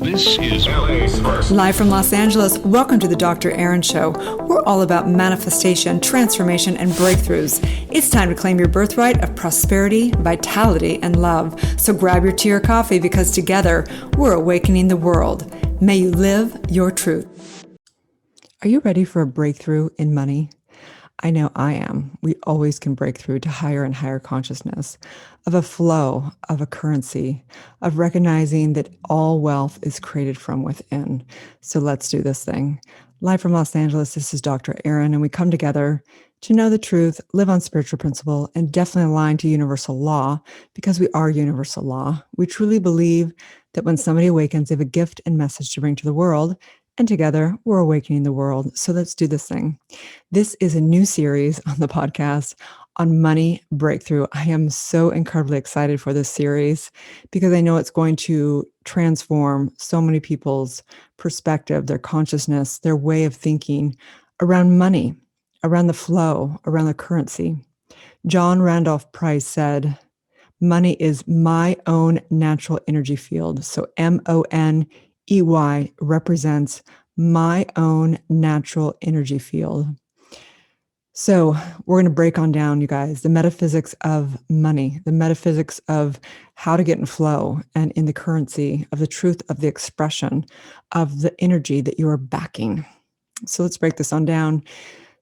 This is LA's first. Live from Los Angeles, welcome to the Dr. Erin Show. We're all about manifestation, transformation, and breakthroughs. It's time to claim your birthright of prosperity, vitality, and love. So grab your tea or coffee because together we're awakening the world. May you live your truth. Are you ready for a breakthrough in money? I know I am. We always can break through to higher and higher consciousness of a flow, of a currency, of recognizing that all wealth is created from within. So let's do this thing. Live from Los Angeles, this is Dr. Erin, and we come together to know the truth, live on spiritual principle, and definitely align to universal law because we are universal law. We truly believe that when somebody awakens, they have a gift and message to bring to the world, and together we're awakening the world. So let's do this thing. This is a new series on the podcast on money breakthrough. I am so incredibly excited for this series because I know it's going to transform so many people's perspective, their consciousness, their way of thinking around money, around the flow, around the currency. John Randolph Price said, money is my own natural energy field. So MONEY represents my own natural energy field. So we're going to break on down, you guys, the metaphysics of money, the metaphysics of how to get in flow and in the currency of the truth of the expression of the energy that you are backing. So let's break this on down.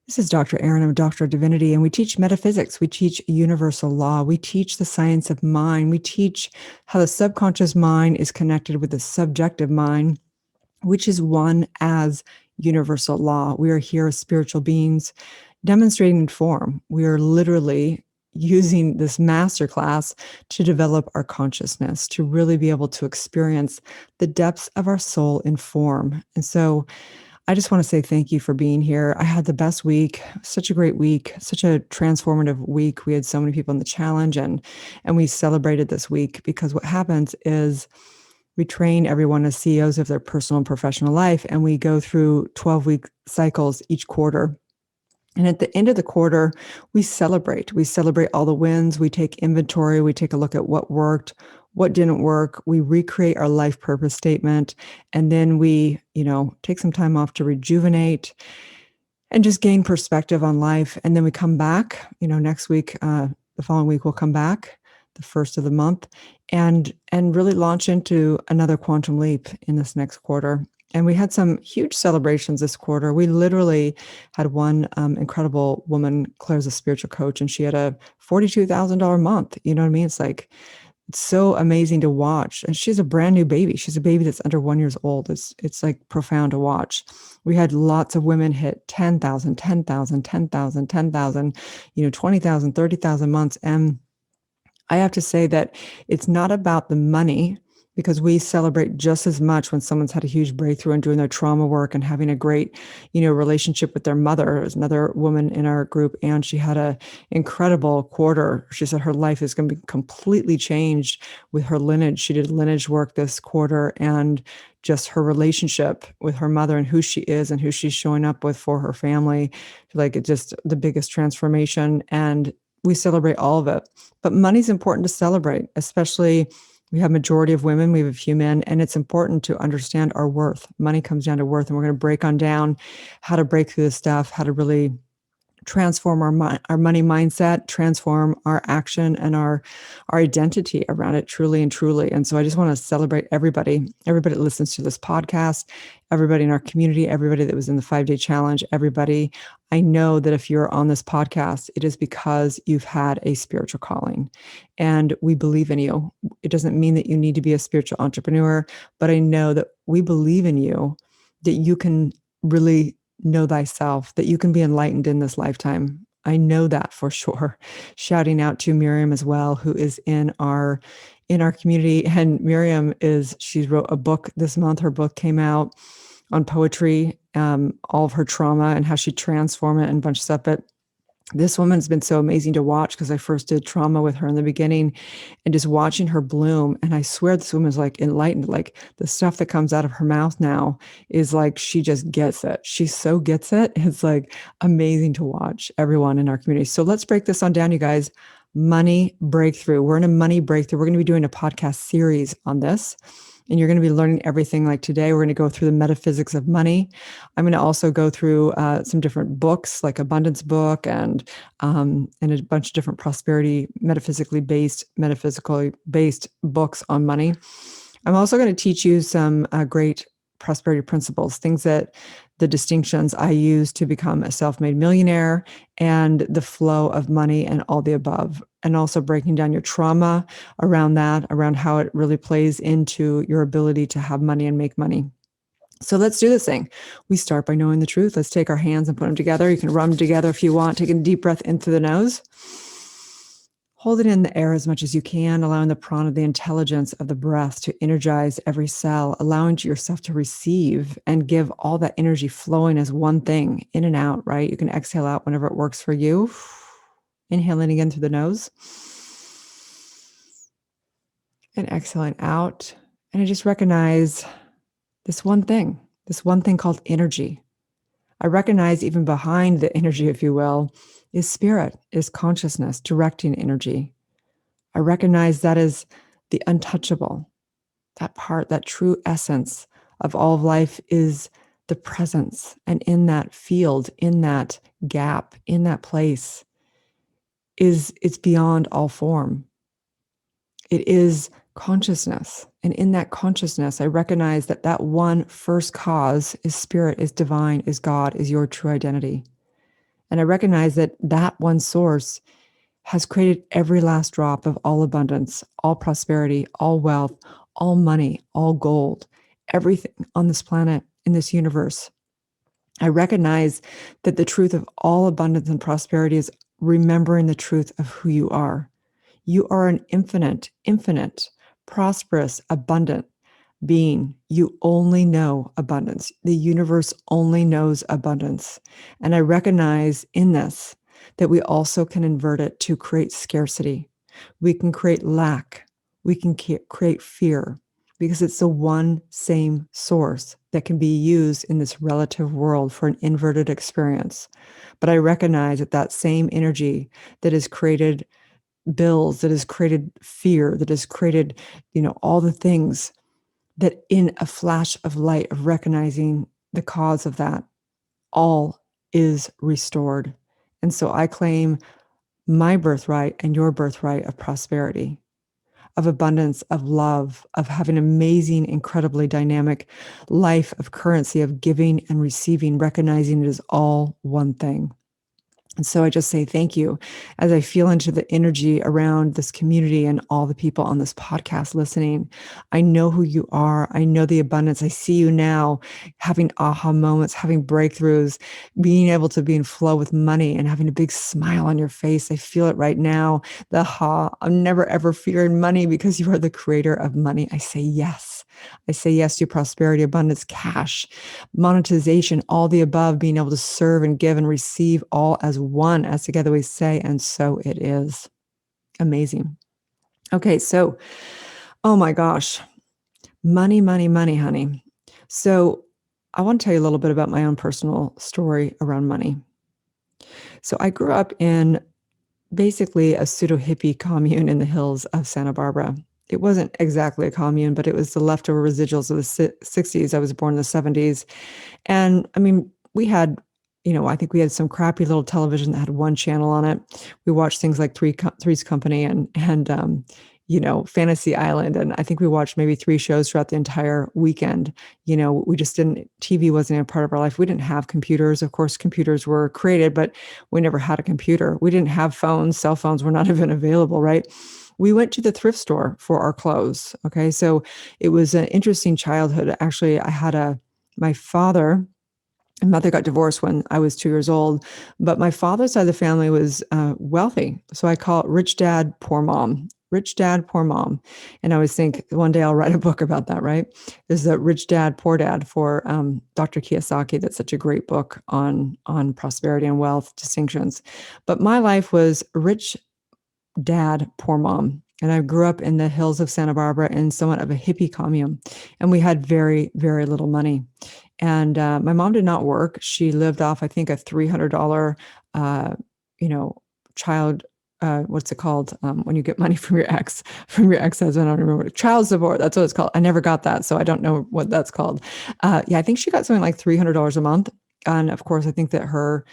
This is Dr. Erin. I'm a doctor of divinity, and we teach metaphysics. We teach universal law. We teach the science of mind. We teach how the subconscious mind is connected with the subjective mind, which is one as universal law. We are here as spiritual beings demonstrating in form. We are literally using this masterclass to develop our consciousness, to really be able to experience the depths of our soul in form. And so I just want to say thank you for being here. I had the best week, such a great week, such a transformative week. We had so many people in the challenge and we celebrated this week because what happens is we train everyone as CEOs of their personal and professional life, and we go through 12-week cycles each quarter. And at the end of the quarter, we celebrate. We celebrate all the wins. We take inventory. We take a look at what worked, what didn't work. We recreate our life purpose statement. And then we, take some time off to rejuvenate and just gain perspective on life. And then we come back, next week, the following week, we'll come back, the first of the month, and really launch into another quantum leap in this next quarter. And we had some huge celebrations this quarter. We literally had one incredible woman, Claire's a spiritual coach, and she had a $42,000 month. You know what I mean? It's so amazing to watch. And she's a brand new baby. She's a baby that's under 1 year old. It's like profound to watch. We had lots of women hit 10,000, 10,000, 10,000, 10,000, 20,000, 30,000 months. And I have to say that it's not about the money, because we celebrate just as much when someone's had a huge breakthrough and doing their trauma work and having a great, relationship with their mother. There's another woman in our group, and she had an incredible quarter. She said her life is going to be completely changed with her lineage. She did lineage work this quarter, and just her relationship with her mother and who she is and who she's showing up with for her family, it's just the biggest transformation. And we celebrate all of it. But money's important to celebrate, especially we have majority of women, we have a few men, and it's important to understand our worth. Money comes down to worth, and we're going to break on down how to break through this stuff, how to really transform our money mindset, transform our action and our identity around it truly and truly. And so I just want to celebrate everybody that listens to this podcast, everybody in our community, everybody that was in the 5-day challenge, everybody. I know that if you're on this podcast, it is because you've had a spiritual calling and we believe in you. It doesn't mean that you need to be a spiritual entrepreneur, but I know that we believe in you, that you can really know thyself, that you can be enlightened in this lifetime. I know that for sure. Shouting out to Miriam as well, who is in our community. And Miriam she wrote a book this month. Her book came out on poetry, all of her trauma and how she transformed it and a bunch of stuff. But this woman's been so amazing to watch because I first did trauma with her in the beginning and just watching her bloom. And I swear this woman's enlightened, the stuff that comes out of her mouth now is she just gets it. She so gets it. It's amazing to watch everyone in our community. So let's break this on down, you guys. Money breakthrough. We're in a money breakthrough. We're going to be doing a podcast series on this. And you're going to be learning everything. Like today, we're going to go through the metaphysics of money. I'm going to also go through some different books, like abundance book and a bunch of different prosperity, metaphysically based books on money. I'm also going to teach you some great prosperity principles, things that the distinctions I use to become a self-made millionaire and the flow of money and all the above, and also breaking down your trauma around that, around how it really plays into your ability to have money and make money. So let's do this thing. We start by knowing the truth. Let's take our hands and put them together. You can rub them together if you want. Take a deep breath in through the nose. Hold it in the air as much as you can, allowing the prana, the intelligence of the breath, to energize every cell, allowing yourself to receive and give all that energy flowing as one thing, in and out, right? You can exhale out whenever it works for you. Inhaling again through the nose. And exhaling out. And I just recognize this one thing called energy. I recognize even behind the energy, if you will, is spirit, is consciousness, directing energy. I recognize that is the untouchable. That part, that true essence of all of life is the presence. And in that field, in that gap, in that place, it's beyond all form. It is consciousness. And in that consciousness, I recognize that that one first cause is spirit, is divine, is God, is your true identity. And I recognize that that one source has created every last drop of all abundance, all prosperity, all wealth, all money, all gold, everything on this planet, in this universe. I recognize that the truth of all abundance and prosperity is remembering the truth of who you are. You are an infinite, prosperous, abundant being. You only know abundance. The universe only knows abundance. And I recognize in this that we also can invert it to create scarcity. We can create lack. We can create fear, because it's the one same source that can be used in this relative world for an inverted experience. But I recognize that that same energy that has created bills, that has created fear, that has created, all the things, that in a flash of light of recognizing the cause of that, all is restored. And so I claim my birthright and your birthright of prosperity, of abundance, of love, of having an amazing, incredibly dynamic life of currency, of giving and receiving, recognizing it is all one thing. And so I just say thank you as I feel into the energy around this community and all the people on this podcast listening. I know who you are. I know the abundance. I see you now having aha moments, having breakthroughs, being able to be in flow with money and having a big smile on your face. I feel it right now. The I'm never ever fearing money because you are the creator of money. I say yes. I say yes to prosperity, abundance, cash, monetization, all the above, being able to serve and give and receive all as one, as together we say, and so it is. Amazing. Okay, so, oh my gosh, money, honey. So I want to tell you a little bit about my own personal story around money. So I grew up in basically a pseudo hippie commune in the hills of Santa Barbara. It wasn't exactly a commune, but it was the leftover residuals of the 60s. I was born in the 70s. And I mean, we had, I think we had some crappy little television that had one channel on it. We watched things like Three's Company and Fantasy Island. And I think we watched maybe 3 shows throughout the entire weekend. We just TV wasn't a part of our life. We didn't have computers. Of course, computers were created, but we never had a computer. We didn't have phones. Cell phones were not even available, right? We went to the thrift store for our clothes. Okay. So it was an interesting childhood. Actually, my father and mother got divorced when I was 2 years old, but my father's side of the family was wealthy. So I call it rich dad, poor mom. Rich dad, poor mom. And I always think one day I'll write a book about that, right? There's the Rich Dad, Poor Dad for Dr. Kiyosaki. That's such a great book on prosperity and wealth distinctions. But my life was rich dad, poor mom. And I grew up in the hills of Santa Barbara in somewhat of a hippie commune. And we had very, very little money. And my mom did not work. She lived off, I think, a $300, child what's it called? When you get money from your ex-husband, I don't remember, child support. That's what it's called. I never got that. So I don't know what that's called. Yeah, I think she got something like $300 a month. And of course, I think that her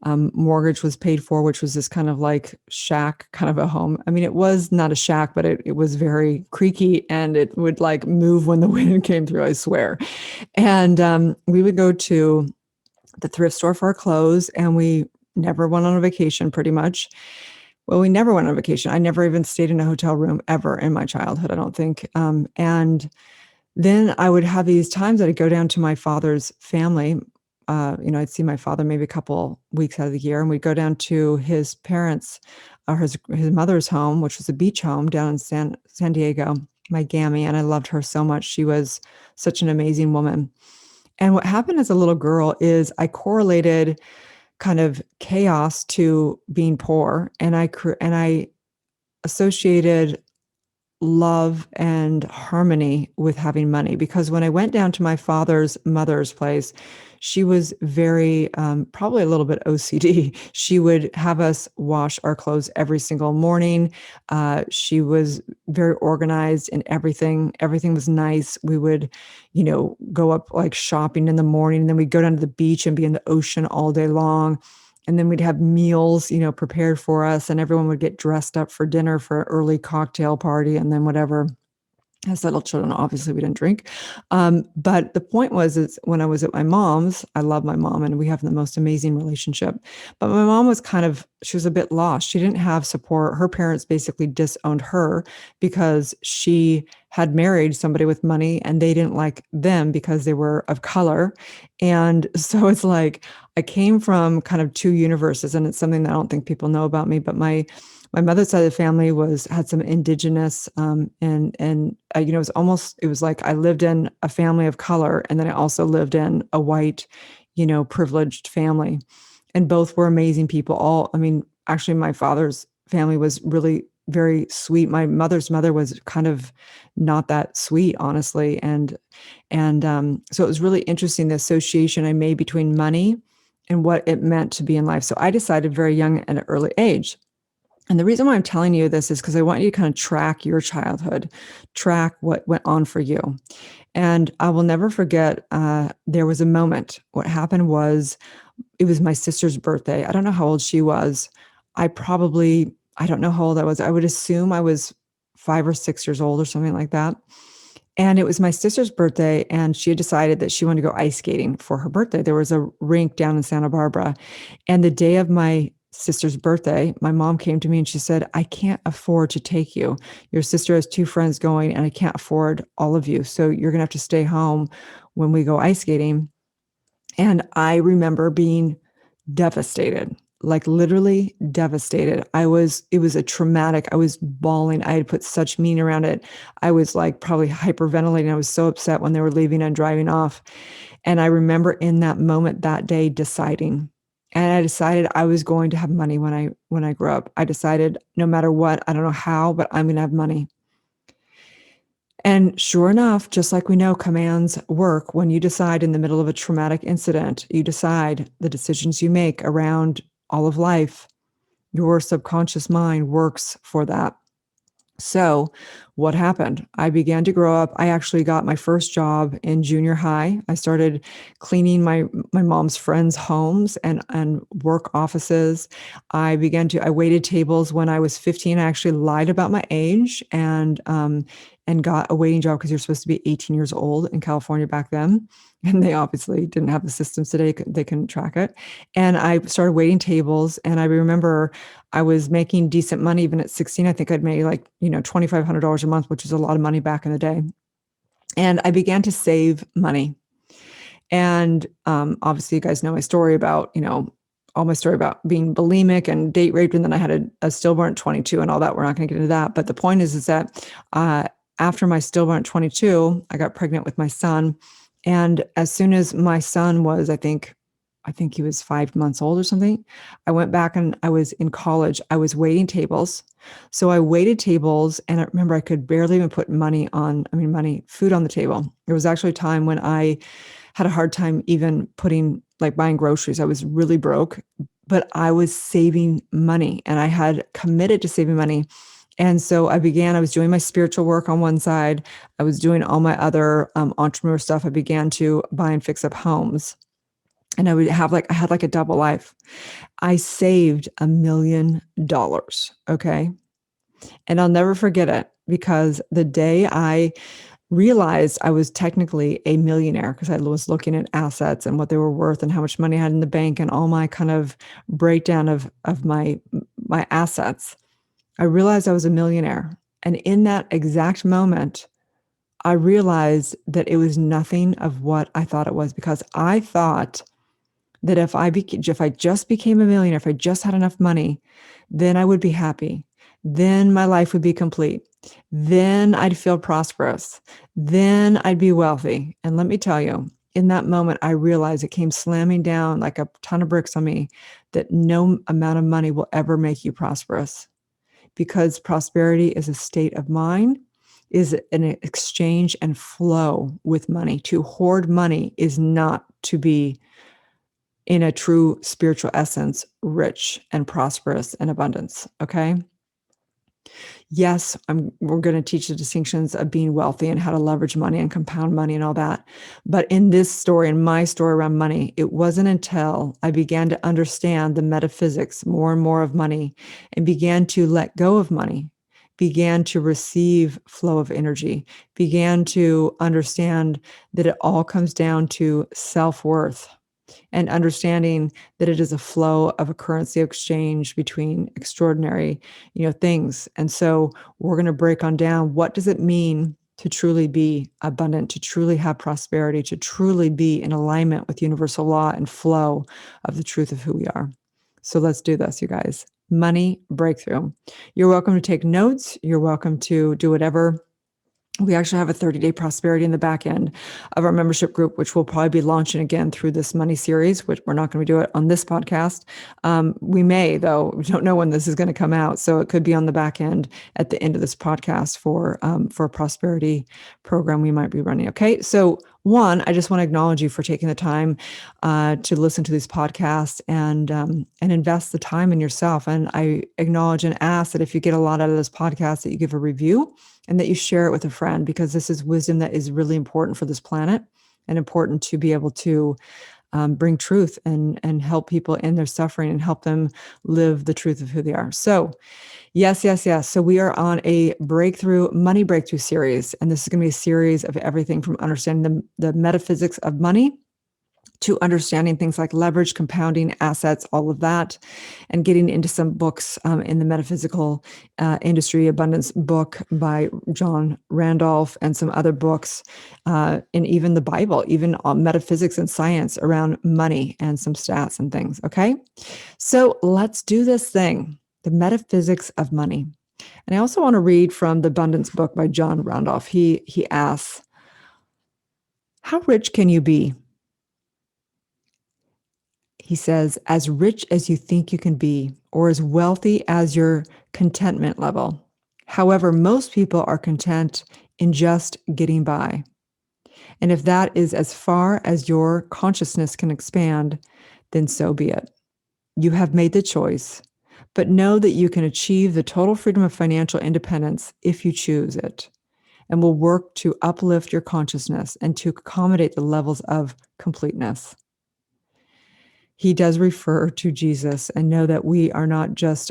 mortgage was paid for, which was this kind of like shack, kind of a home. I mean, it was not a shack, but it was very creaky and it would like move when the wind came through, I swear. And we would go to the thrift store for our clothes, and we never went on a vacation pretty much. Well, we never went on vacation. I never even stayed in a hotel room ever in my childhood, I don't think. And then I would have these times that I'd go down to my father's family. I'd see my father maybe a couple weeks out of the year, and we'd go down to his parents, or his mother's home, which was a beach home down in San Diego, my Gammy, and I loved her so much. She was such an amazing woman. And what happened as a little girl is I correlated kind of chaos to being poor, and I associated love and harmony with having money, because when I went down to my father's mother's place, she was very probably a little bit OCD. She would have us wash our clothes every single morning. She was very organized in everything. Everything was nice. We would, go up like shopping in the morning, and then we'd go down to the beach and be in the ocean all day long. And then we'd have meals, prepared for us, and everyone would get dressed up for dinner for an early cocktail party, and then whatever. As little children, obviously we didn't drink. But the point is when I was at my mom's, I love my mom and we have the most amazing relationship. But my mom was she was a bit lost. She didn't have support. Her parents basically disowned her because she had married somebody with money and they didn't like them because they were of color. And so it's like I came from kind of two universes, and it's something that I don't think people know about me, but my mother's side of the family had some indigenous, it was like I lived in a family of color, and then I also lived in a white, privileged family, and both were amazing people. Actually, my father's family was really very sweet. My mother's mother was kind of not that sweet, honestly, and so it was really interesting, the association I made between money and what it meant to be in life. So I decided very young at an early age. And the reason why I'm telling you this is because I want you to kind of track your childhood, track what went on for you. And I will never forget, there was a moment. What happened was, it was my sister's birthday. I don't know how old she was. I don't know how old I was. I would assume I was 5 or 6 years old or something like that. And it was my sister's birthday, and she had decided that she wanted to go ice skating for her birthday. There was a rink down in Santa Barbara. And the day of my sister's birthday, my mom came to me and she said, I can't afford to take you. Your sister has 2 friends going, and I can't afford all of you. So you're going to have to stay home when we go ice skating. And I remember being devastated, like literally devastated. It was a traumatic, I was bawling. I had put such meaning around it. I was like probably hyperventilating. I was so upset when they were leaving and driving off. And I remember in that moment that day deciding, and I decided I was going to have money when I grew up. I decided no matter what, I don't know how, but I'm going to have money. And sure enough, just like we know commands work, when you decide in the middle of a traumatic incident, you decide the decisions you make around all of life, your subconscious mind works for that. So what happened? I began to grow up. I actually got my first job in junior high. I started cleaning my mom's friends' homes and work offices. I waited tables when I was 15. I actually lied about my age and got a waiting job because you're supposed to be 18 years old in California back then. And they obviously didn't have the systems today. They couldn't track it. And I started waiting tables. And I remember I was making decent money even at 16. I think I'd made like, $2,500 a month, which is a lot of money back in the day. And I began to save money. And obviously you guys know my story about, all my story about being bulimic and date raped. And then I had a stillborn at 22 and all that. We're not going to get into that. But the point is that after my stillborn at 22, I got pregnant with my son. And as soon as my son was, I think he was 5 months old or something, I went back and I was in college. I was waiting tables. So I waited tables, and I remember I could barely even put food on the table. There was actually a time when I had a hard time even buying groceries. I was really broke, but I was saving money and I had committed to saving money. And so I was doing my spiritual work on one side. I was doing all my other entrepreneur stuff. I began to buy and fix up homes. And I had like a double life. I saved $1 million. Okay. And I'll never forget it because the day I realized I was technically a millionaire because I was looking at assets and what they were worth and how much money I had in the bank and all my kind of breakdown of my assets. I realized I was a millionaire. And in that exact moment, I realized that it was nothing of what I thought it was, because I thought that if I just became a millionaire, if I just had enough money, then I would be happy. Then my life would be complete. Then I'd feel prosperous. Then I'd be wealthy. And let me tell you, in that moment, I realized it came slamming down like a ton of bricks on me that no amount of money will ever make you prosperous, because prosperity is a state of mind, is an exchange and flow with money. To hoard money is not to be, in a true spiritual essence, rich and prosperous and abundance. Okay. Yes, we're going to teach the distinctions of being wealthy and how to leverage money and compound money and all that. But in this story, in my story around money, it wasn't until I began to understand the metaphysics more and more of money and began to let go of money, began to receive flow of energy, began to understand that it all comes down to self-worth, and understanding that it is a flow of a currency exchange between extraordinary, things. And so we're going to break on down, what does it mean to truly be abundant, to truly have prosperity, to truly be in alignment with universal law and flow of the truth of who we are. So let's do this, you guys. Money breakthrough. You're welcome to take notes. You're welcome to do whatever. We actually have a 30-day prosperity in the back end of our membership group, which we'll probably be launching again through this money series, which we're not going to do it on this podcast. We may, though, we don't know when this is going to come out. So it could be on the back end at the end of this podcast for a prosperity program we might be running. Okay. So one, I just want to acknowledge you for taking the time to listen to these podcasts and invest the time in yourself. And I acknowledge and ask that if you get a lot out of this podcast, that you give a review and that you share it with a friend, because this is wisdom that is really important for this planet and important to be able to bring truth and help people in their suffering and help them live the truth of who they are. So yes. So we are on a money breakthrough series. And this is going to be a series of everything from understanding the metaphysics of money to understanding things like leverage, compounding, assets, all of that, and getting into some books in the metaphysical industry, abundance book by John Randolph, and some other books, and even the Bible, even metaphysics and science around money and some stats and things. Okay. So let's do this thing, the metaphysics of money. And I also want to read from the abundance book by John Randolph. He asks, how rich can you be? He says, as rich as you think you can be, or as wealthy as your contentment level. However, most people are content in just getting by. And if that is as far as your consciousness can expand, then so be it. You have made the choice, but know that you can achieve the total freedom of financial independence if you choose it, and will work to uplift your consciousness and to accommodate the levels of completeness. He does refer to Jesus, and know that we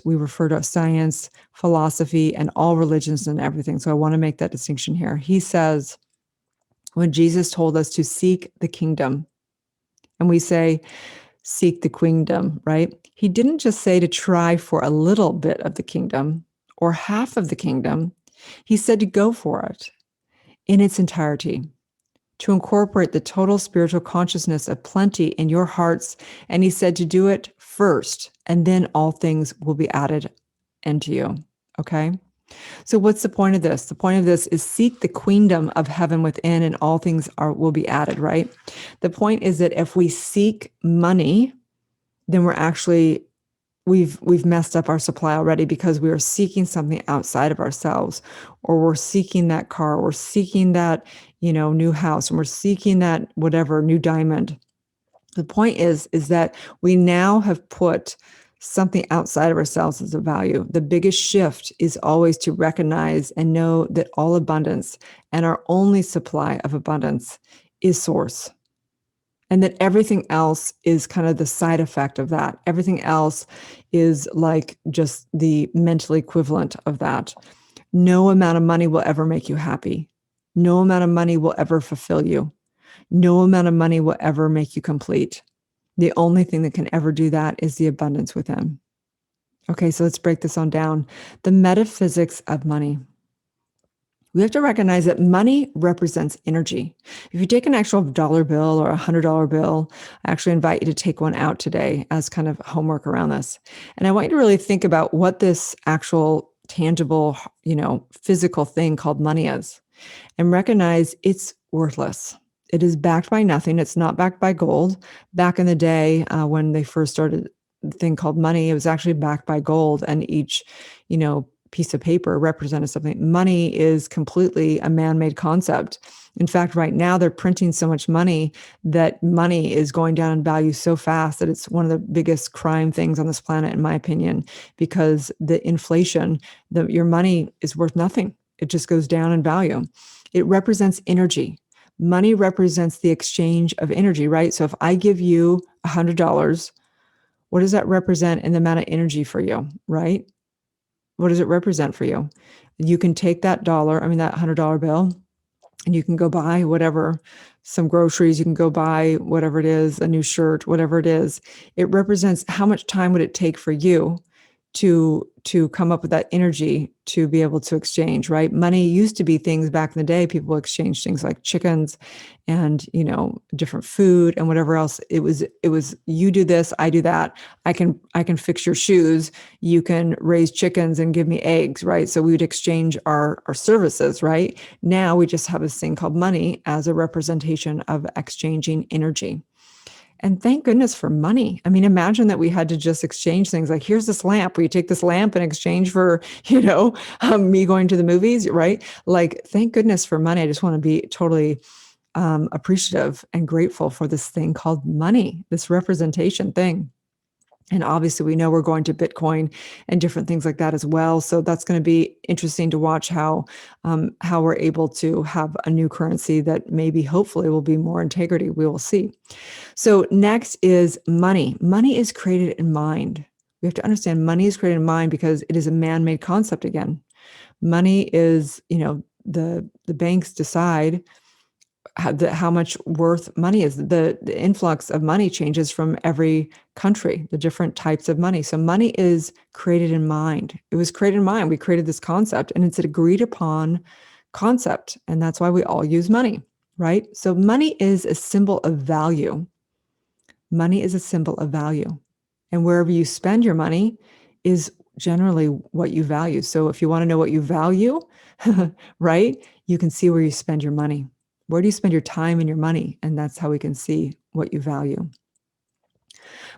refer to science, philosophy, and all religions and everything. So I want to make that distinction here. He says, when Jesus told us to seek the kingdom, and we say, seek the kingdom, right? He didn't just say to try for a little bit of the kingdom or half of the kingdom. He said to go for it in its entirety, to incorporate the total spiritual consciousness of plenty in your hearts. And he said to do it first, and then all things will be added into you. Okay. So what's the point of this? The point of this is seek the queendom of heaven within, and all things will be added, right? The point is that if we seek money, then we've messed up our supply already, because we are seeking something outside of ourselves, or we're seeking that car, we're seeking that, new house, and we're seeking that whatever new diamond. The point is that we now have put something outside of ourselves as a value. The biggest shift is always to recognize and know that all abundance and our only supply of abundance is source. And that everything else is kind of the side effect of that. Everything else is like just the mental equivalent of that. No amount of money will ever make you happy. No amount of money will ever fulfill you. No amount of money will ever make you complete. The only thing that can ever do that is the abundance within. Okay, so let's break this on down. The metaphysics of money. We have to recognize that money represents energy. If you take an actual dollar bill or $100 bill, I actually invite you to take one out today as kind of homework around this. And I want you to really think about what this actual tangible, physical thing called money is, and recognize it's worthless. It is backed by nothing. It's not backed by gold. Back in the day, when they first started the thing called money, it was actually backed by gold, and each, piece of paper represented something. Money is completely a man-made concept. In fact, right now they're printing so much money that money is going down in value so fast that it's one of the biggest crime things on this planet, in my opinion, because the inflation, your money is worth nothing. It just goes down in value. It represents energy. Money represents the exchange of energy, right? So if I give you $100, what does that represent in the amount of energy for you, right? What does it represent for you? You can take that that $100 bill, and you can go buy whatever, some groceries, you can go buy whatever it is, a new shirt, whatever it is. It represents how much time would it take for you to come up with that energy to be able to exchange, right? Money used to be things back in the day. People exchange things like chickens and, different food and whatever else. It was, you do this, I do that. I can fix your shoes. You can raise chickens and give me eggs, right? So we would exchange our services, right? Now we just have this thing called money as a representation of exchanging energy. And thank goodness for money. I mean, imagine that we had to just exchange things like, here's this lamp. Will you take this lamp in exchange for, me going to the movies, right? Like, thank goodness for money. I just want to be totally appreciative and grateful for this thing called money, this representation thing. And obviously, we know we're going to Bitcoin and different things like that as well. So that's going to be interesting to watch how we're able to have a new currency that maybe, hopefully, will be more integrity. We will see. So next is money. Money is created in mind. We have to understand money is created in mind because it is a man-made concept again. Money is, the banks decide how much worth money is. The influx of money changes from every country, the different types of money. So money is created in mind. It was created in mind. We created this concept, and it's an agreed upon concept. And that's why we all use money, right? So money is a symbol of value. Money is a symbol of value. And wherever you spend your money is generally what you value. So if you want to know what you value, right, you can see where you spend your money. Where do you spend your time and your money? And that's how we can see what you value.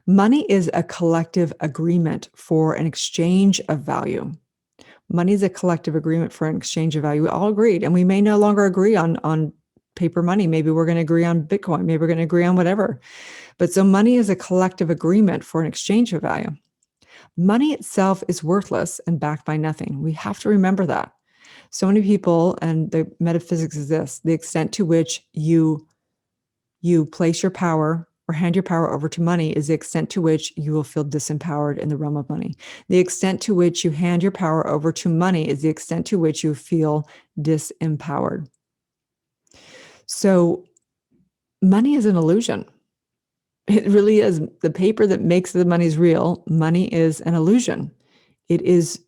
Money is a collective agreement for an exchange of value. Money is a collective agreement for an exchange of value. We all agreed, and we may no longer agree on paper money. Maybe we're going to agree on Bitcoin. Maybe we're going to agree on whatever. But so money is a collective agreement for an exchange of value. Money itself is worthless and backed by nothing. We have to remember that. So many people, and the metaphysics is this: the extent to which you place your power or hand your power over to money is the extent to which you will feel disempowered in the realm of money. The extent to which you hand your power over to money is the extent to which you feel disempowered. So money is an illusion. It really is. The paper that makes the money is real. Money is an illusion. It is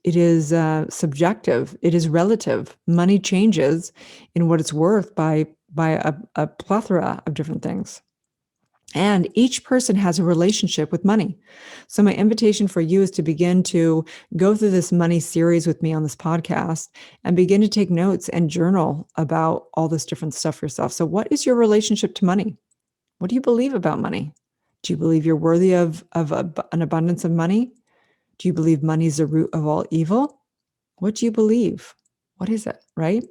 subjective. It is relative. Money changes in what it's worth by a plethora of different things. And each person has a relationship with money. So my invitation for you is to begin to go through this money series with me on this podcast and begin to take notes and journal about all this different stuff for yourself. So what is your relationship to money? What do you believe about money? Do you believe you're worthy of an abundance of money? Do you believe money is the root of all evil? What do you believe? What is it, right?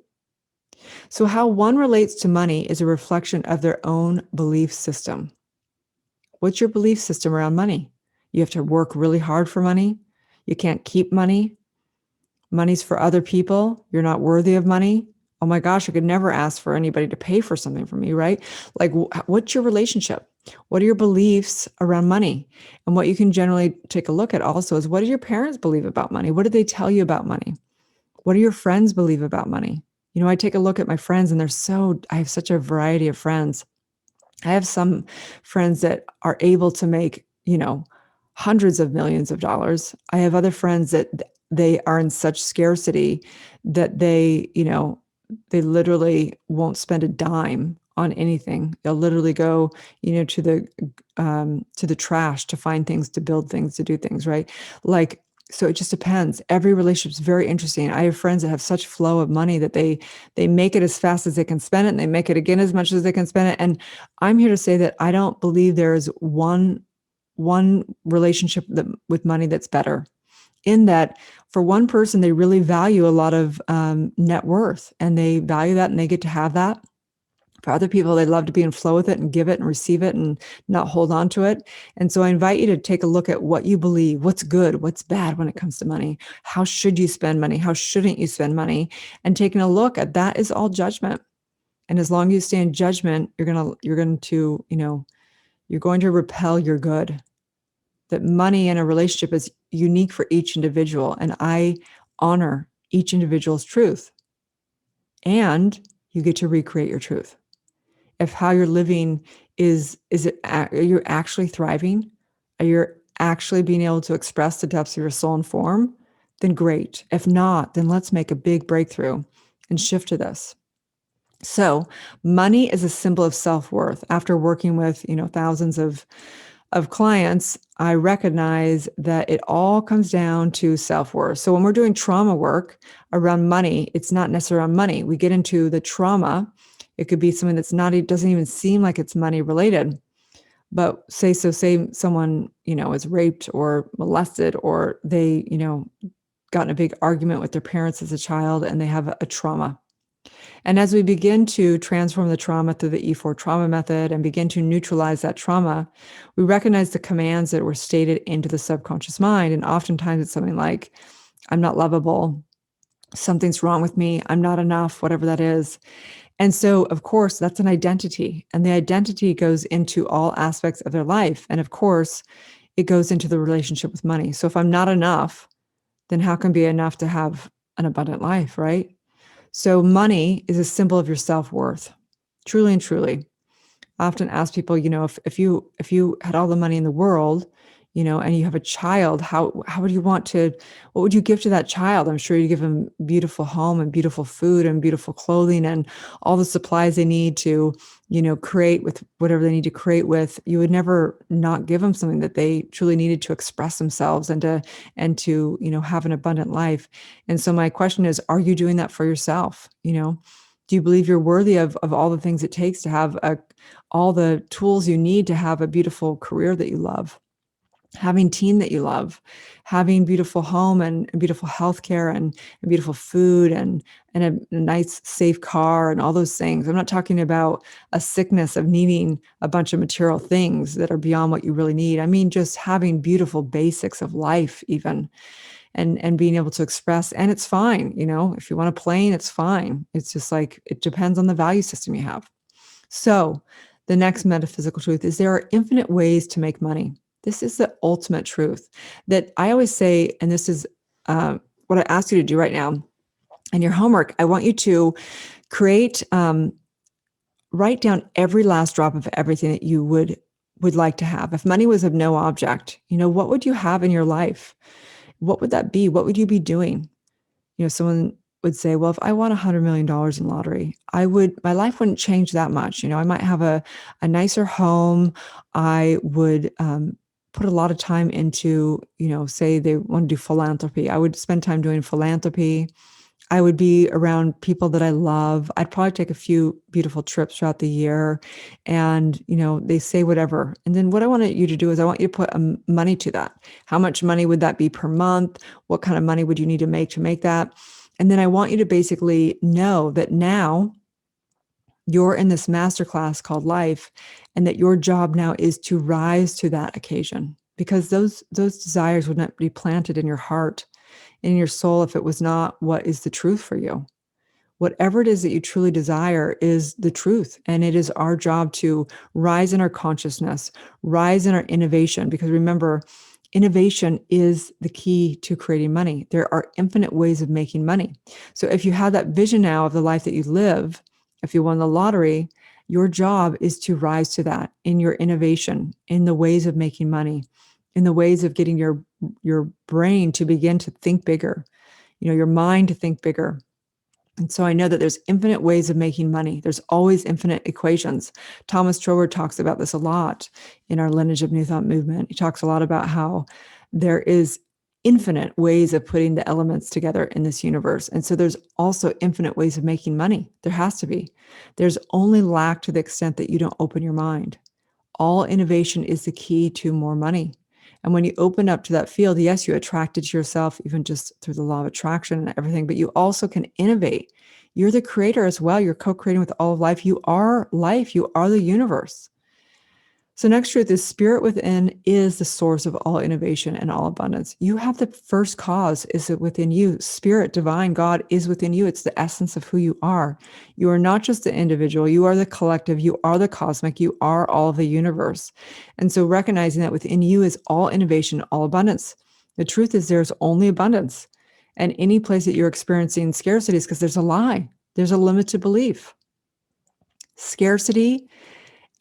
So how one relates to money is a reflection of their own belief system. What's your belief system around money? You have to work really hard for money. You can't keep money. Money's for other people. You're not worthy of money. Oh my gosh, I could never ask for anybody to pay for something for me, right? Like, what's your relationship? What are your beliefs around money? And what you can generally take a look at also is, what do your parents believe about money? What do they tell you about money? What do your friends believe about money? I take a look at my friends, and I have such a variety of friends. I have some friends that are able to make, hundreds of millions of dollars. I have other friends that they are in such scarcity that they literally won't spend a dime on anything. They'll literally go, to the trash to find things, to build things, to do things, right? Like, so it just depends. Every relationship is very interesting. I have friends that have such flow of money that they make it as fast as they can spend it, and they make it again as much as they can spend it. And I'm here to say that I don't believe there is one relationship with money that's better. In that, for one person, they really value a lot of net worth, and they value that, and they get to have that. For other people, they love to be in flow with it and give it and receive it and not hold on to it. And so I invite you to take a look at what you believe, what's good, what's bad when it comes to money. How should you spend money? How shouldn't you spend money? And taking a look at that is all judgment. And as long as you stay in judgment, you're going to repel your good. That money in a relationship is unique for each individual, and I honor each individual's truth. And you get to recreate your truth. If how you're living are you actually thriving? Are you actually being able to express the depths of your soul and form? Then great. If not, then let's make a big breakthrough and shift to this. So money is a symbol of self-worth. After working with, thousands of clients, I recognize that it all comes down to self-worth. So when we're doing trauma work around money, it's not necessarily around money. We get into the trauma. It could be something it doesn't even seem like it's money related. But say someone, is raped or molested, or they, got in a big argument with their parents as a child, and they have a trauma. And as we begin to transform the trauma through the E4 trauma method and begin to neutralize that trauma, we recognize the commands that were stated into the subconscious mind. And oftentimes it's something like, I'm not lovable, something's wrong with me, I'm not enough, whatever that is. And so, of course, that's an identity. And the identity goes into all aspects of their life. And of course, it goes into the relationship with money. So if I'm not enough, then how can be enough to have an abundant life, right? So money is a symbol of your self-worth, truly and truly. I often ask people, if you had all the money in the world, and you have a child, what would you give to that child? I'm sure you give them beautiful home and beautiful food and beautiful clothing and all the supplies they need to, create with whatever they need to create with. You would never not give them something that they truly needed to express themselves and to have an abundant life. And so my question is, are you doing that for yourself? Do you believe you're worthy of all the things it takes to have all the tools you need to have a beautiful career that you love? Having team that you love, having beautiful home and beautiful healthcare and beautiful food and a nice, safe car and all those things. I'm not talking about a sickness of needing a bunch of material things that are beyond what you really need. I mean, just having beautiful basics of life even, and being able to express, and it's fine. If you want a plane, it's fine. It's just like, it depends on the value system you have. So the next metaphysical truth is there are infinite ways to make money. This is the ultimate truth that I always say, and this is what I ask you to do right now in your homework. I want you to write down every last drop of everything that you would like to have. If money was of no object, what would you have in your life? What would that be? What would you be doing? Someone would say, well, if I won $100 million in lottery, my life wouldn't change that much. I might have a nicer home. I would put a lot of time into, say they want to do philanthropy. I would spend time doing philanthropy. I would be around people that I love. I'd probably take a few beautiful trips throughout the year. And, they say whatever. And then what I want you to do is I want you to put money to that. How much money would that be per month? What kind of money would you need to make that? And then I want you to basically know that now You're in this masterclass called life, and that your job now is to rise to that occasion, because those desires would not be planted in your heart, in your soul, if it was not what is the truth for you. Whatever it is that you truly desire is the truth. And it is our job to rise in our consciousness, rise in our innovation, because remember, innovation is the key to creating money. There are infinite ways of making money. So if you have that vision now of the life that you live, if you won the lottery, your job is to rise to that in your innovation, in the ways of making money, in the ways of getting your brain to begin to think bigger, your mind to think bigger. And so I know that there's infinite ways of making money. There's always infinite equations. Thomas Troward talks about this a lot in our Lineage of New Thought movement. He talks a lot about how there is infinite ways of putting the elements together in this universe. And so there's also infinite ways of making money. There has to be. There's only lack to the extent that you don't open your mind. All innovation is the key to more money. And when you open up to that field, yes, you attract it to yourself, even just through the law of attraction and everything, but you also can innovate. You're the creator as well. You're co-creating with all of life. You are life. You are the universe. So next truth is spirit within is the source of all innovation and all abundance. You have the first cause is within you. Spirit, divine, God is within you. It's the essence of who you are. You are not just the individual. You are the collective. You are the cosmic. You are all of the universe. And so recognizing that within you is all innovation, all abundance. The truth is there's only abundance. And any place that you're experiencing scarcity is because there's a lie. There's a limited belief. Scarcity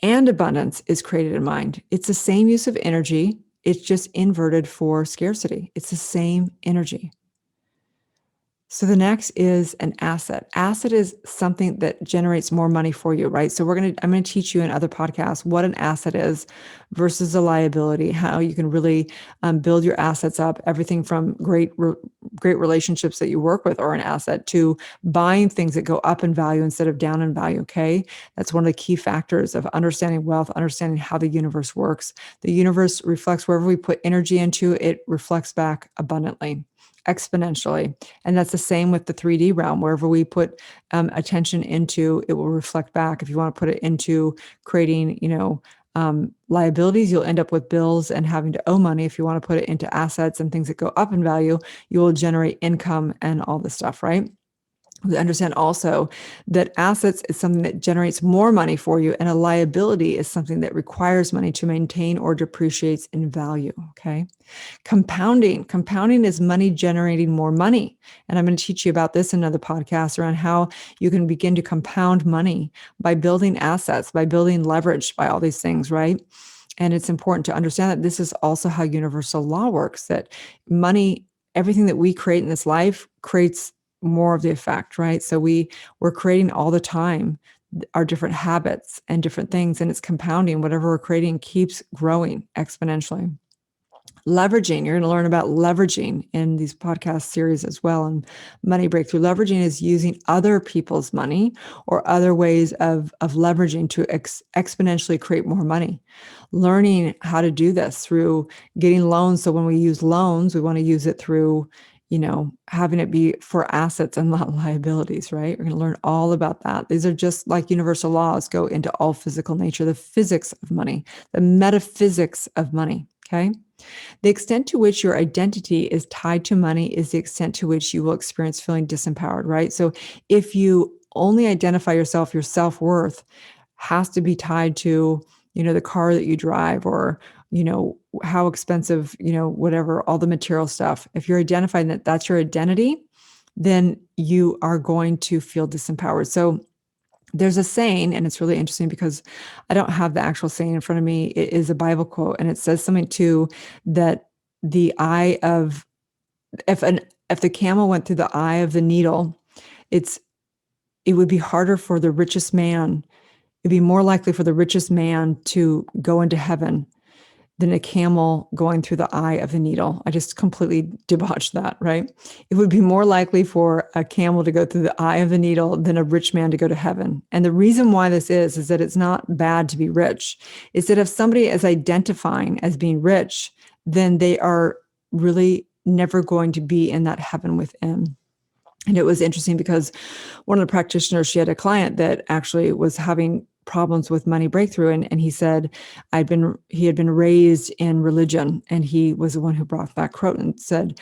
and abundance is created in mind. It's the same use of energy. It's just inverted for scarcity. It's the same energy. So the next is an asset. Asset is something that generates more money for you, right? So I'm going to teach you in other podcasts what an asset is versus a liability, how you can really build your assets up, everything from great relationships that you work with are an asset to buying things that go up in value instead of down in value, okay? That's one of the key factors of understanding wealth, understanding how the universe works. The universe reflects wherever we put energy into, it reflects back abundantly, exponentially. And that's the same with the 3D realm. Wherever we put attention into, it will reflect back. If you want to put it into creating, liabilities, you'll end up with bills and having to owe money. If you want to put it into assets and things that go up in value, you will generate income and all this stuff, right? We understand also that assets is something that generates more money for you, and a liability is something that requires money to maintain or depreciates in value, okay? Compounding is money generating more money. And I'm going to teach you about this in another podcast around how you can begin to compound money by building assets, by building leverage, by all these things, right? And it's important to understand that this is also how universal law works, that money, everything that we create in this life creates more of the effect, right? So we're creating all the time our different habits and different things, and it's compounding. Whatever we're creating keeps growing exponentially. Leveraging, you're going to learn about leveraging in these podcast series as well. And money breakthrough leveraging is using other people's money or other ways of leveraging to exponentially create more money. Learning how to do this through getting loans. So when we use loans, we want to use it through having it be for assets and not liabilities, right? We're going to learn all about that. These are just like universal laws go into all physical nature, the physics of money, the metaphysics of money, okay? The extent to which your identity is tied to money is the extent to which you will experience feeling disempowered, right? So if you only identify yourself, your self-worth has to be tied to, the car that you drive or, how expensive, whatever, all the material stuff. If you're identifying that that's your identity, then you are going to feel disempowered. So there's a saying, and it's really interesting because I don't have the actual saying in front of me. It is a Bible quote, and it says something too, that the eye of, if the camel went through the eye of the needle, it would be harder for the richest man. It'd be more likely for the richest man to go into heaven than a camel going through the eye of the needle. I just completely debauched that, right? It would be more likely for a camel to go through the eye of the needle than a rich man to go to heaven. And the reason why this is that it's not bad to be rich. It's that if somebody is identifying as being rich, then they are really never going to be in that heaven within. And it was interesting because one of the practitioners, she had a client that actually was having problems with money breakthrough. And he said, he had been raised in religion, and he was the one who brought that quote and said,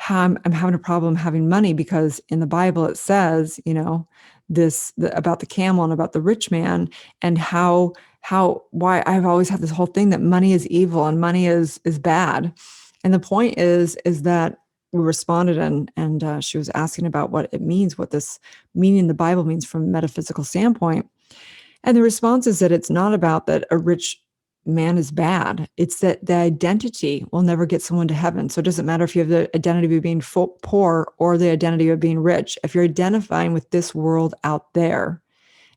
I'm having a problem having money because in the Bible it says, about the camel and about the rich man, and why I've always had this whole thing that money is evil and money is bad. And the point is that we responded, and she was asking about what it means, what this meaning in the Bible means from a metaphysical standpoint. And the response is that it's not about that a rich man is bad. It's that the identity will never get someone to heaven. So it doesn't matter if you have the identity of being poor or the identity of being rich. If you're identifying with this world out there,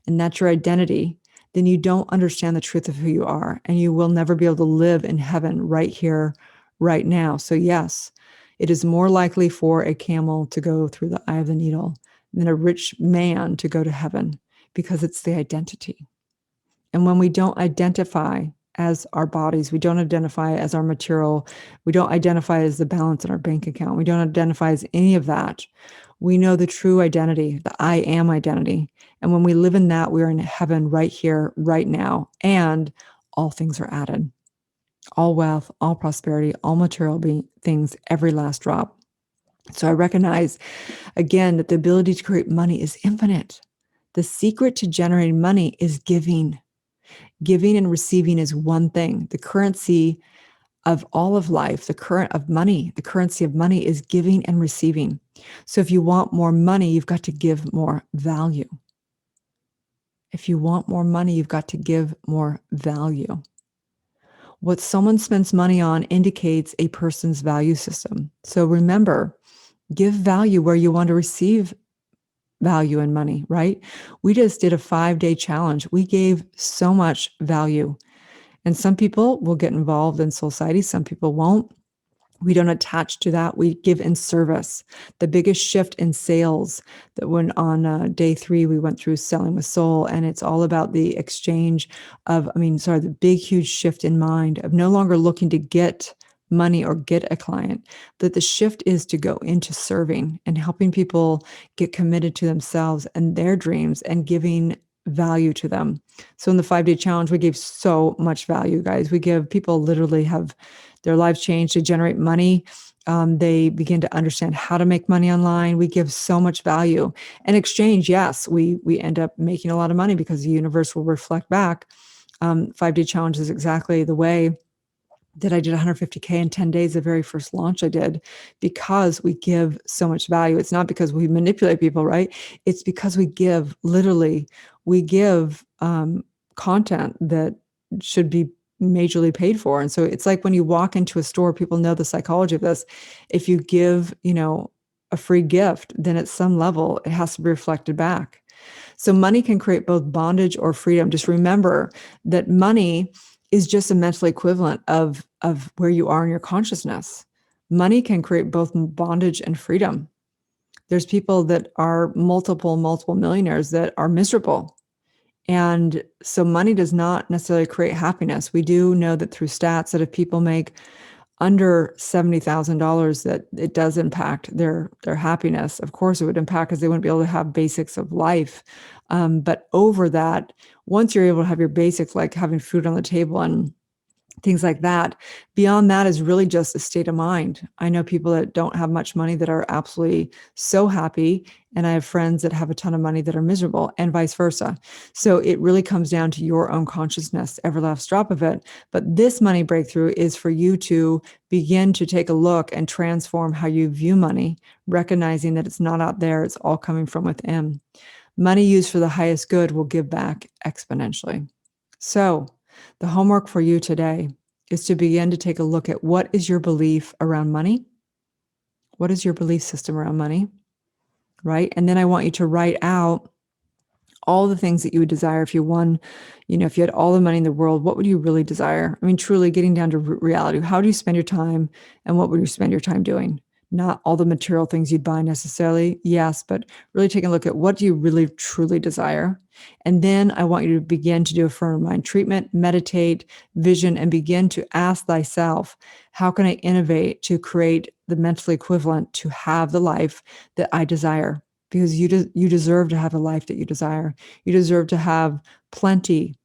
and that's your identity, then you don't understand the truth of who you are, and you will never be able to live in heaven right here, right now. So yes, it is more likely for a camel to go through the eye of the needle than a rich man to go to heaven, because it's the identity. And when we don't identify as our bodies, we don't identify as our material, we don't identify as the balance in our bank account, we don't identify as any of that, we know the true identity, the I am identity. And when we live in that, we're in heaven right here, right now, and all things are added. All wealth, all prosperity, all material things, every last drop. So I recognize, again, that the ability to create money is infinite. The secret to generating money is giving. Giving and receiving is one thing. The currency of all of life, the currency of money is giving and receiving. So if you want more money, you've got to give more value. If you want more money, you've got to give more value. What someone spends money on indicates a person's value system. So remember, give value where you want to receive value and money, right? We just did a 5-day challenge. We gave so much value. And some people will get involved in Soulciete, some people won't. We don't attach to that. We give in service. The biggest shift in sales that when on day 3, we went through Selling with Soul, and it's all about the exchange of, the big, huge shift in mind of no longer looking to get money or get a client, that the shift is to go into serving and helping people get committed to themselves and their dreams and giving value to them. So in the 5-day challenge, we gave so much value, guys. We give people literally have their lives changed to generate money. They begin to understand how to make money online. We give so much value. In exchange, yes, we end up making a lot of money because the universe will reflect back. 5-day challenge is exactly the way that I did 150K in 10 days, the very first launch I did, because we give so much value. It's not because we manipulate people, right? It's because we give content that should be majorly paid for. And so it's like when you walk into a store, people know the psychology of this. If you give, a free gift, then at some level it has to be reflected back. So money can create both bondage or freedom. Just remember that money is just a mental equivalent of where you are in your consciousness. Money can create both bondage and freedom. There's people that are multiple millionaires that are miserable. And so money does not necessarily create happiness. We do know that through stats that if people make under $70,000, that it does impact their happiness. Of course, it would impact because they wouldn't be able to have basics of life. But over that, once you're able to have your basics, like having food on the table and things like that, beyond that is really just a state of mind. I know people that don't have much money that are absolutely so happy, and I have friends that have a ton of money that are miserable, and vice versa. So it really comes down to your own consciousness, every last drop of it. But this money breakthrough is for you to begin to take a look and transform how you view money, recognizing that it's not out there, it's all coming from within. Money used for the highest good will give back exponentially. So the homework for you today is to begin to take a look at what is your belief around money? What is your belief system around money? Right? And then I want you to write out all the things that you would desire if you won, if you had all the money in the world, what would you really desire? Truly getting down to reality. How do you spend your time, and what would you spend your time doing? Not all the material things you'd buy necessarily, yes, but really taking a look at what do you really truly desire. And then I want you to begin to do a firm mind treatment, meditate, vision, and begin to ask thyself, how can I innovate to create the mental equivalent to have the life that I desire? because you deserve to have the life that you desire. You deserve to have plenty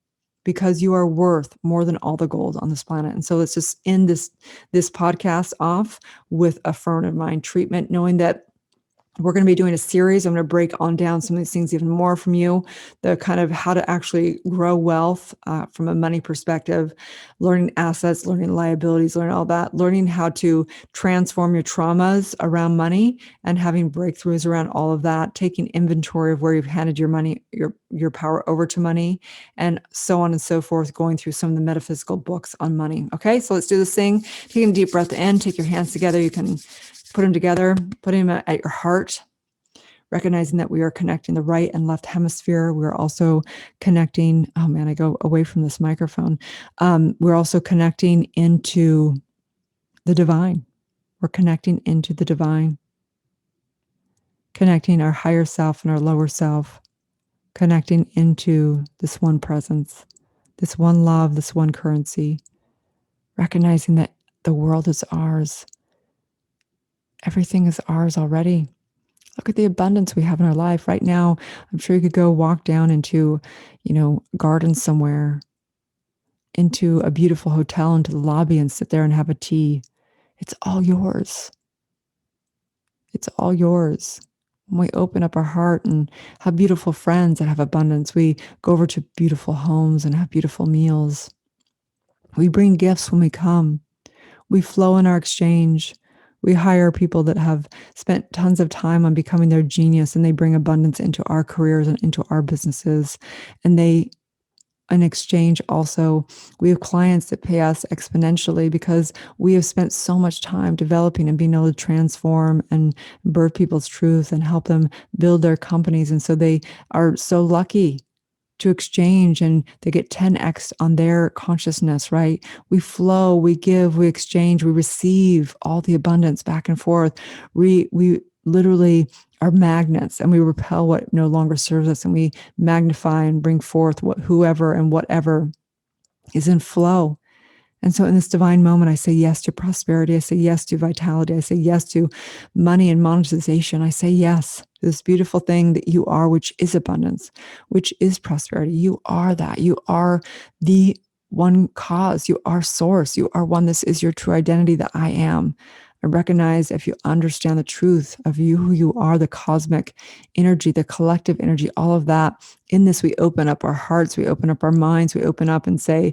because you are worth more than all the gold on this planet. And so let's just end this podcast off with affirmative mind treatment, knowing that we're going to be doing a series. I'm going to break on down some of these things even more from you, the kind of how to actually grow wealth from a money perspective, learning assets, learning liabilities, learning all that, learning how to transform your traumas around money and having breakthroughs around all of that, taking inventory of where you've handed your money, your power over to money, and so on and so forth, going through some of the metaphysical books on money. Okay, so let's do this thing. Take a deep breath in, take your hands together. You can put them together, put them at your heart, recognizing that we are connecting the right and left hemisphere. We're also connecting, oh man, I go away from this microphone. We're also connecting into the divine. We're connecting into the divine, connecting our higher self and our lower self, connecting into this one presence, this one love, this one currency, recognizing that the world is ours. Everything is ours already. Look at the abundance we have in our life right now. I'm sure you could go walk down into, garden somewhere, into a beautiful hotel, into the lobby and sit there and have a tea. It's all yours. It's all yours. When we open up our heart and have beautiful friends that have abundance, we go over to beautiful homes and have beautiful meals. We bring gifts when we come. We flow in our exchange. We hire people that have spent tons of time on becoming their genius, and they bring abundance into our careers and into our businesses. And in exchange, also, we have clients that pay us exponentially because we have spent so much time developing and being able to transform and birth people's truth and help them build their companies. And so they are so lucky to exchange, and they get 10x on their consciousness, right? We flow, we give, we exchange, we receive all the abundance back and forth. We literally are magnets, and we repel what no longer serves us, and we magnify and bring forth whoever and whatever is in flow. And so in this divine moment, I say yes to prosperity. I say yes to vitality. I say yes to money and monetization. I say yes to this beautiful thing that you are, which is abundance, which is prosperity. You are that. You are the one cause. You are source. You are one. This is your true identity, that I am. I recognize, if you understand the truth of you, who you are, the cosmic energy, the collective energy, all of that. In this, we open up our hearts, we open up our minds, we open up and say,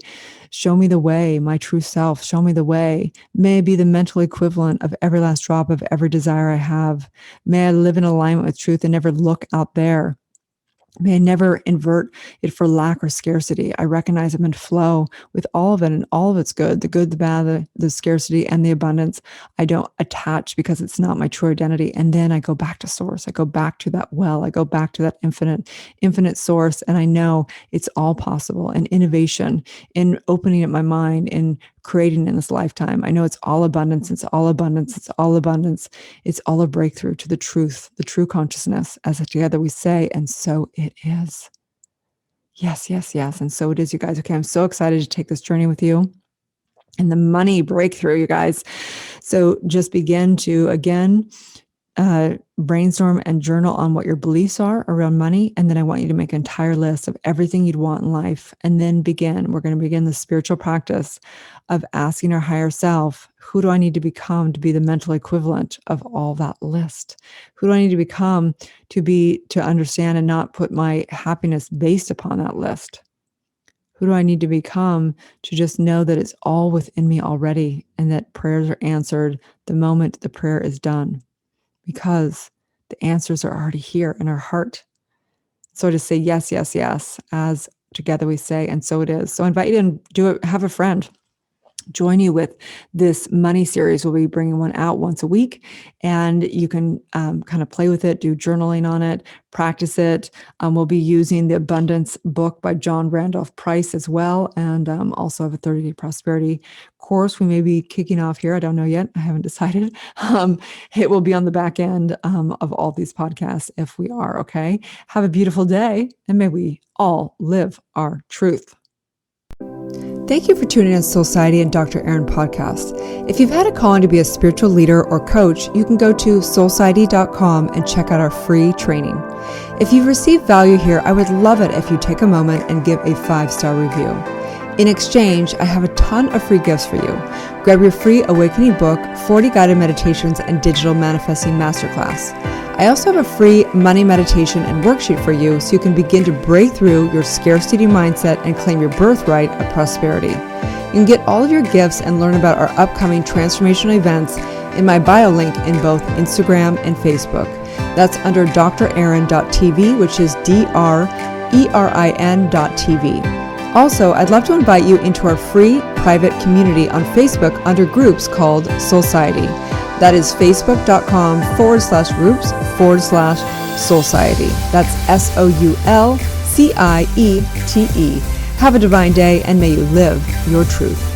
show me the way, my true self, show me the way. May I be the mental equivalent of every last drop of every desire I have. May I live in alignment with truth and never look out there. May I never invert it for lack or scarcity. I recognize I'm in flow with all of it, and all of it's good, the good, the bad, the scarcity, and the abundance. I don't attach because it's not my true identity. And then I go back to source. I go back to that well. I go back to that infinite source. And I know it's all possible. And innovation, in opening up my mind, in creating in this lifetime. I know it's all abundance. It's all abundance. It's all abundance. It's all a breakthrough to the truth, the true consciousness, as together we say, and so it is. Yes, yes, yes. And so it is, you guys. Okay, I'm so excited to take this journey with you and the money breakthrough, you guys. So just begin to, again, brainstorm and journal on what your beliefs are around money. And then I want you to make an entire list of everything you'd want in life. And then we're going to begin the spiritual practice of asking our higher self, who do I need to become to be the mental equivalent of all that list? Who do I need to become to understand and not put my happiness based upon that list? Who do I need to become to just know that it's all within me already, and that prayers are answered the moment the prayer is done? Because the answers are already here in our heart. So to say yes, yes, yes, as together we say, and so it is. So I invite you to do it. Have a friend join you with this money series. We'll be bringing one out once a week, and you can kind of play with it, do journaling on it, practice it. We'll be using the Abundance book by John Randolph Price as well, and also have a 30-day prosperity course we may be kicking off here. I don't know yet. I haven't decided. It will be on the back end of all these podcasts if we are. Okay. Have a beautiful day, and may we all live our truth. Thank you for tuning in to Soulciete and Dr. Erin podcast. If you've had a calling to be a spiritual leader or coach, you can go to soulciete.com and check out our free training. If you've received value here, I would love it if you take a moment and give a 5-star review. In exchange, I have a ton of free gifts for you. Grab your free awakening book, 40 guided meditations, and digital manifesting masterclass. I also have a free money meditation and worksheet for you so you can begin to break through your scarcity mindset and claim your birthright of prosperity. You can get all of your gifts and learn about our upcoming transformational events in my bio link in both Instagram and Facebook. That's under drerin.tv, which is DRERIN.tv. Also, I'd love to invite you into our free private community on Facebook under groups called Soulciete. That is facebook.com/groups/Soulciete. That's SOULCIETE. Have a divine day and may you live your truth.